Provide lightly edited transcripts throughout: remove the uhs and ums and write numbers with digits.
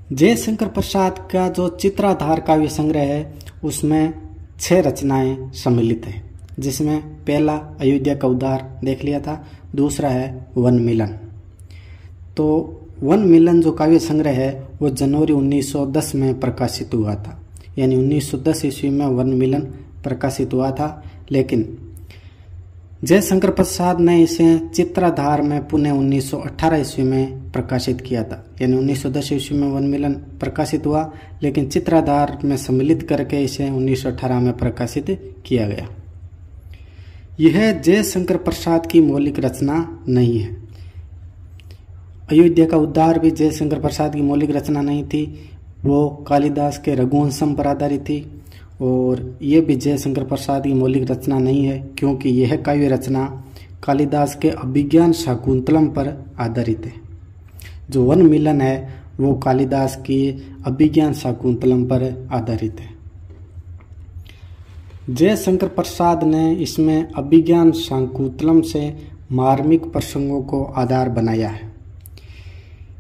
जयशंकर प्रसाद का जो चित्राधार काव्य संग्रह है उसमें 6 रचनाएं सम्मिलित है, जिसमें पहला अयोध्या का उद्धार देख लिया था, दूसरा है वन मिलन। तो वन मिलन जो काव्य संग्रह है वो जनवरी 1910 में प्रकाशित हुआ था, यानी 1910 ईस्वी में वन मिलन प्रकाशित हुआ था। लेकिन जयशंकर प्रसाद ने इसे चित्राधार में पुणे 1918 ईस्वी में प्रकाशित किया था, यानी 1910 ईस्वी में वन मिलन प्रकाशित हुआ, लेकिन चित्राधार में सम्मिलित करके इसे 1918 में प्रकाशित किया गया। यह जयशंकर प्रसाद की मौलिक रचना नहीं है। अयोध्या का उद्धार भी जयशंकर प्रसाद की मौलिक रचना नहीं थी, वो कालिदास के रघुवंशम पर आधारित थी, और ये भी जयशंकर प्रसाद की मौलिक रचना नहीं है, क्योंकि यह काव्य रचना कालिदास के अभिज्ञान शाकुंतलम पर आधारित है। जो वन मिलन है वो कालिदास की अभिज्ञान शाकुंतलम पर आधारित है। जयशंकर प्रसाद ने इसमें अभिज्ञान शाकुंतलम से मार्मिक प्रसंगों को आधार बनाया है,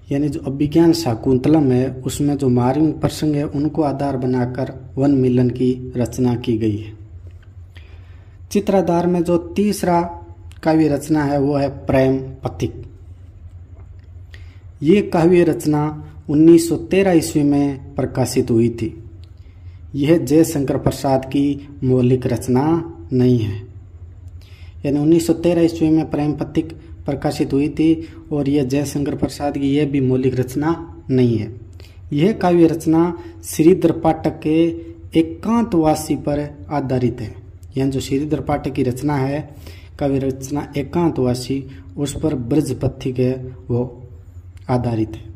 यानी जो अभिज्ञान शाकुंतलम है उसमें जो मार्मिक प्रसंग है उनको आधार बनाकर वन मिलन की रचना की गई है। चित्राधार में जो तीसरा काव्य रचना है वो है प्रेम पथिक। ये काव्य रचना 1913 ईस्वी में प्रकाशित हुई थी। यह जयशंकर प्रसाद की मौलिक रचना नहीं है, यानी 1913 ईस्वी में प्रेम पथिक प्रकाशित हुई थी और यह जयशंकर प्रसाद की यह भी मौलिक रचना नहीं है। यह काव्य रचना श्रीधर पाठक के एकांतवासी पर आधारित है, यानी जो श्रीधर पाठक की रचना है काव्य रचना एकांतवासी, उस पर ब्रज पथिक है वो आधारित है।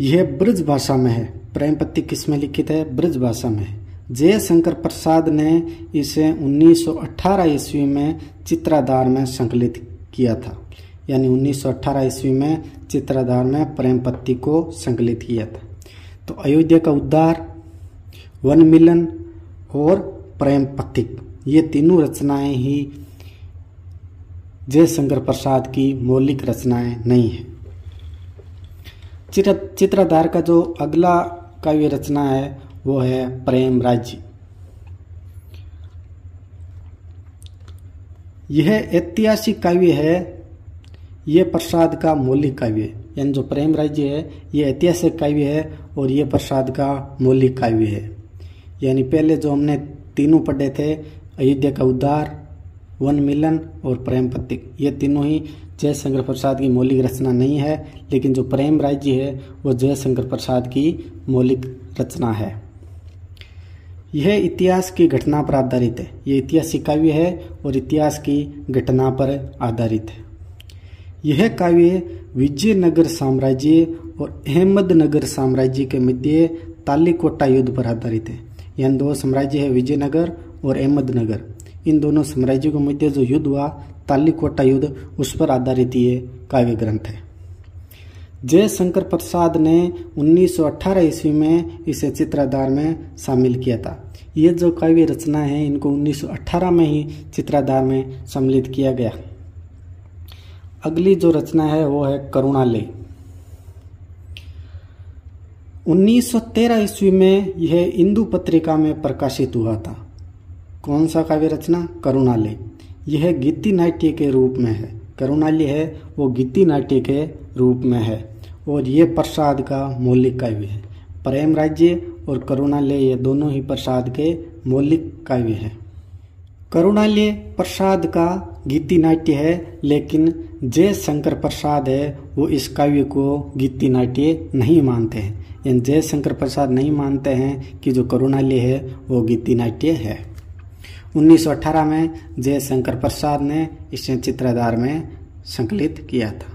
यह ब्रज भाषा में है। प्रेम पथिक किसमें लिखित है? ब्रज भाषा में है। जयशंकर प्रसाद ने इसे 1918 ईस्वी में चित्राधार में संकलित किया था, यानी 1918 ईस्वी में चित्राधार में प्रेम पथिक को संकलित किया था। तो अयोध्या का उद्धार, वन मिलन और प्रेम पथिक, ये तीनों रचनाएं ही जयशंकर प्रसाद की मौलिक रचनाएं नहीं है। चित्राधार का जो अगला काव्य रचना है वो है प्रेम राज्य। यह ऐतिहासिक काव्य है, यह प्रसाद का मौलिक काव्य है, यानी जो प्रेम राज्य है ये ऐतिहासिक काव्य है और ये प्रसाद का मौलिक काव्य है। यानी पहले जो हमने तीनों पढ़े थे, अयोध्या का उद्धार, वन मिलन और प्रेम पथिक, ये तीनों ही जयशंकर प्रसाद की मौलिक रचना नहीं है, लेकिन जो प्रेम राज्य है वो जयशंकर प्रसाद की मौलिक रचना है। यह इतिहास की घटना पर आधारित है। यह ऐतिहासिक काव्य है और इतिहास की घटना पर आधारित है। यह काव्य विजयनगर साम्राज्य और अहमदनगर साम्राज्य के मध्य तालीकोटा युद्ध पर आधारित है। यह दो साम्राज्य है, विजयनगर और अहमदनगर। इन दोनों साम्राज्यों के मध्य जो युद्ध हुआ, तालीकोटा युद्ध, उस पर आधारित ये काव्य ग्रंथ है। जयशंकर प्रसाद ने 1918 ईस्वी में इसे चित्राधार में शामिल किया था। ये जो काव्य रचना है इनको 1918 में ही चित्राधार में सम्मिलित किया गया। अगली जो रचना है वो है करुणालय। 1913 ईस्वी में यह इंदु पत्रिका में प्रकाशित हुआ था। कौन सा काव्य रचना? करुणालय। यह गीति नाट्य के रूप में है। करुणालय है वो गीति नाट्य के रूप में है और ये प्रसाद का मौलिक काव्य है। प्रेम राज्य और करुणालय ये दोनों ही प्रसाद के मौलिक काव्य हैं। करुणालय प्रसाद का गीति नाट्य है, लेकिन जयशंकर प्रसाद है वो इस काव्य को गीति नाट्य नहीं मानते हैं, यानी जयशंकर प्रसाद नहीं मानते हैं कि जो करुणालय है वो गीति नाट्य है। 1918 में जयशंकर प्रसाद ने इसे चित्राधार में संकलित किया था,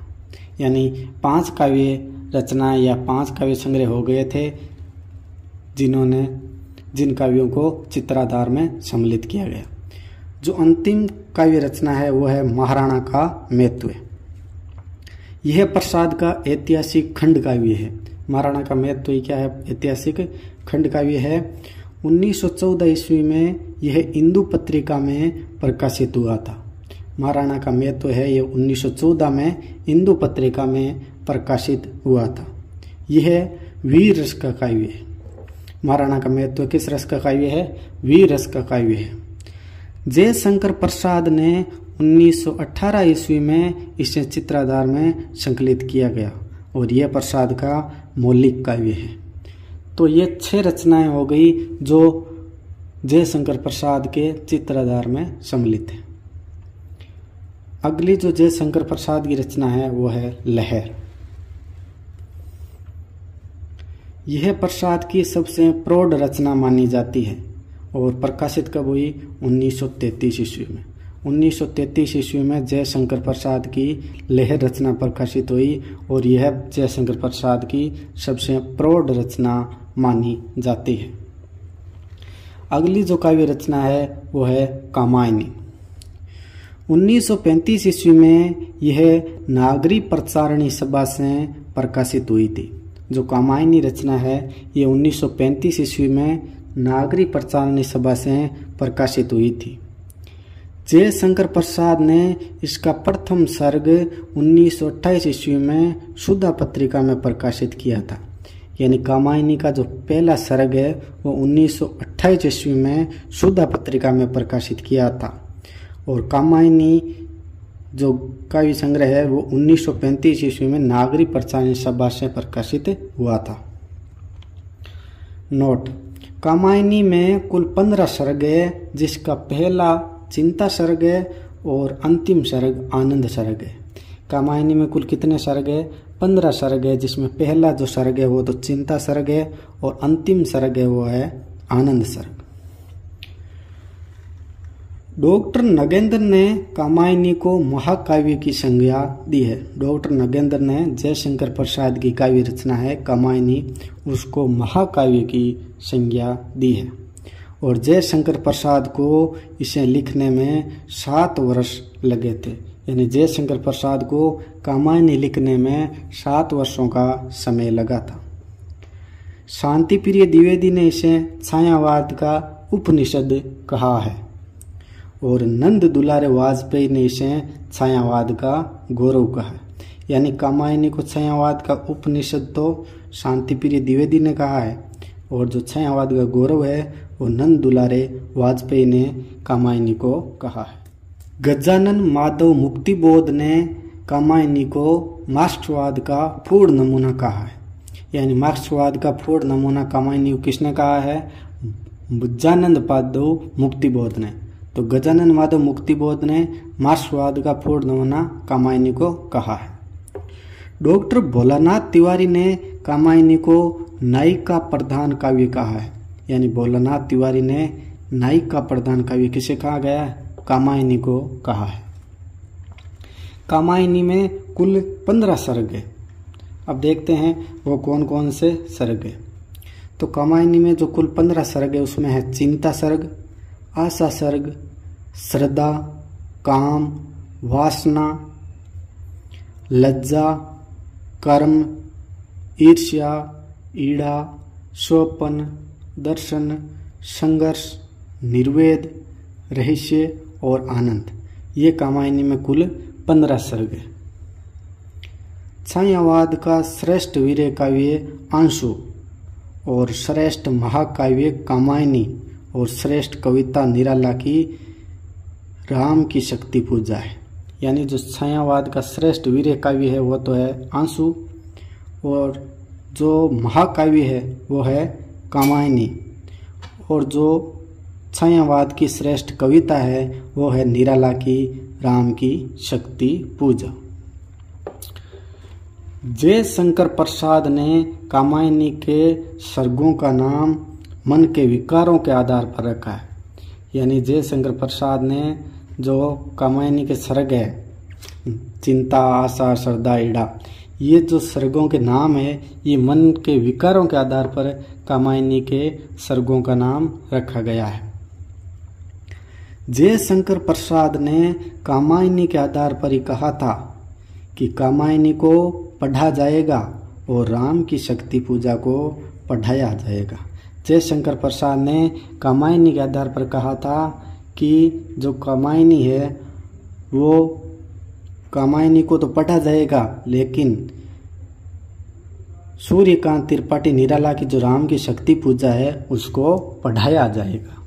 यानी 5 काव्य रचना या 5 काव्य संग्रह हो गए थे जिन काव्यों को चित्राधार में सम्मिलित किया गया। जो अंतिम काव्य रचना है वो है महाराणा का महत्व। यह प्रसाद का ऐतिहासिक खंड काव्य है। महाराणा का महत्व क्या है? ऐतिहासिक खंड काव्य है। 1914 ईस्वी में यह इंदु पत्रिका में प्रकाशित हुआ था। महाराणा का महत्व है ये 1914 में इंदु पत्रिका में प्रकाशित हुआ था। यह वीर रस का काव्य है। महाराणा का महत्व किस रस का काव्य है? वीर रस का काव्य है। जयशंकर प्रसाद ने 1918 ईस्वी में इसे चित्राधार में संकलित किया गया और यह प्रसाद का मौलिक काव्य है। तो ये 6 रचनाएं हो गई जो जयशंकर प्रसाद के चित्राधार में सम्मिलित है। अगली जो जयशंकर प्रसाद की रचना है वो है लहर। यह प्रसाद की सबसे प्रौढ़ रचना मानी जाती है और प्रकाशित कब हुई? 1933 ईस्वी में। 1933 ईस्वी में जयशंकर प्रसाद की लहर रचना प्रकाशित हुई और यह जयशंकर प्रसाद की सबसे प्रौढ़ रचना मानी जाती है। अगली जो काव्य रचना है वो है कामायनी। 1935 ईस्वी में यह नागरी प्रचारणी सभा से प्रकाशित हुई थी। जो कामायनी रचना है ये 1935 ईस्वी में नागरी प्रचारणी सभा से प्रकाशित हुई थी। जयशंकर प्रसाद ने इसका प्रथम सर्ग 1928 ईस्वी में सुधा पत्रिका में प्रकाशित किया था। यानी कामायनी का जो पहला सर्ग है वो 1928 ईस्वी में सुधा पत्रिका में प्रकाशित किया था और कामायनी जो काव्य संग्रह है वो 1935 ईस्वी में नागरी प्रचारणी सभा से प्रकाशित हुआ था। नोट: कामायनी में कुल 15 सर्ग है, जिसका पहला चिंता सर्ग है और अंतिम सर्ग आनंद सर्ग है। कामायनी में कुल कितने सर्ग है? 15 सर्ग है, जिसमें पहला जो सर्ग है वो तो चिंता सर्ग है और अंतिम सर्ग है वो है आनंद सर्ग। डॉक्टर नगेंद्र ने कामायनी को महाकाव्य की संज्ञा दी है। डॉक्टर नगेंद्र ने जयशंकर प्रसाद की काव्य रचना है कामायनी, उसको महाकाव्य की संज्ञा दी है और जयशंकर प्रसाद को इसे लिखने में 7 वर्ष लगे थे। यानी जयशंकर प्रसाद को कामायनी लिखने में 7 वर्षों का समय लगा था। शांतिप्रिय द्विवेदी ने इसे छायावाद का उपनिषद कहा है और नंद दुलारे वाजपेयी ने इसे छायावाद का गौरव कहा है। यानी कामायनी को छायावाद का उपनिषद तो शांतिप्रिय द्विवेदी ने कहा है और जो छायावाद का गौरव है वो नंद दुलारे वाजपेयी ने कामायनी को कहा है। गजानन माधव मुक्तिबोध ने कामायनी को मार्क्सवाद का पूर्ण नमूना कहा है। यानी मार्क्सवाद का पूर्ण नमूना कामायनी को किसने कहा है? गजानन माधव मुक्तिबोध ने। तो गजानन माधव मुक्तिबोध ने मार्क्सवाद का पूर्ण नमूना कामायनी को कहा है। डॉक्टर भोलानाथ तिवारी ने कामायनी को नायिका प्रधान काव्य कहा है। यानी भोलानाथ तिवारी ने नायिका प्रधान काव्य किसे कहा गया है? कामायनी को कहा है। कामायनी में कुल 15 सर्ग है। अब देखते हैं वो कौन कौन से सर्ग है। तो कामायनी में जो कुल 15 सर्ग है उसमें है चिंता सर्ग, आशा सर्ग, श्रद्धा, काम, वासना, लज्जा, कर्म, ईर्ष्या, ईड़ा, स्वपन, दर्शन, संघर्ष, निर्वेद, रहस्य और आनंद। ये कामायनी में कुल 15 सर्ग है। छायावाद का श्रेष्ठ वीर काव्य आंसू और श्रेष्ठ महाकाव्य कामायनी और श्रेष्ठ कविता निराला की राम की शक्ति पूजा है। यानी जो छायावाद का श्रेष्ठ वीर काव्य है वो तो है आंसू और जो महाकाव्य है वो है कामायनी और जो छायावाद की श्रेष्ठ कविता है वो है निराला की राम की शक्ति पूजा। जयशंकर प्रसाद ने कामायनी के सर्गों का नाम मन के विकारों के आधार पर रखा है। यानी जयशंकर प्रसाद ने जो कामायनी के सर्ग है चिंता, आशा, श्रद्धा, ईड़ा, ये जो सर्गों के नाम है ये मन के विकारों के आधार पर कामायनी के सर्गों का नाम रखा गया है। जयशंकर प्रसाद ने कामायनी के आधार पर ही कहा था कि कामायनी को पढ़ा जाएगा और राम की शक्ति पूजा को पढ़ाया जाएगा। जयशंकर प्रसाद ने कामायनी के आधार पर कहा था कि जो कामायनी है वो कामायनी को तो पढ़ा जाएगा लेकिन सूर्यकांत त्रिपाठी निराला की जो राम की शक्ति पूजा है उसको पढ़ाया जाएगा।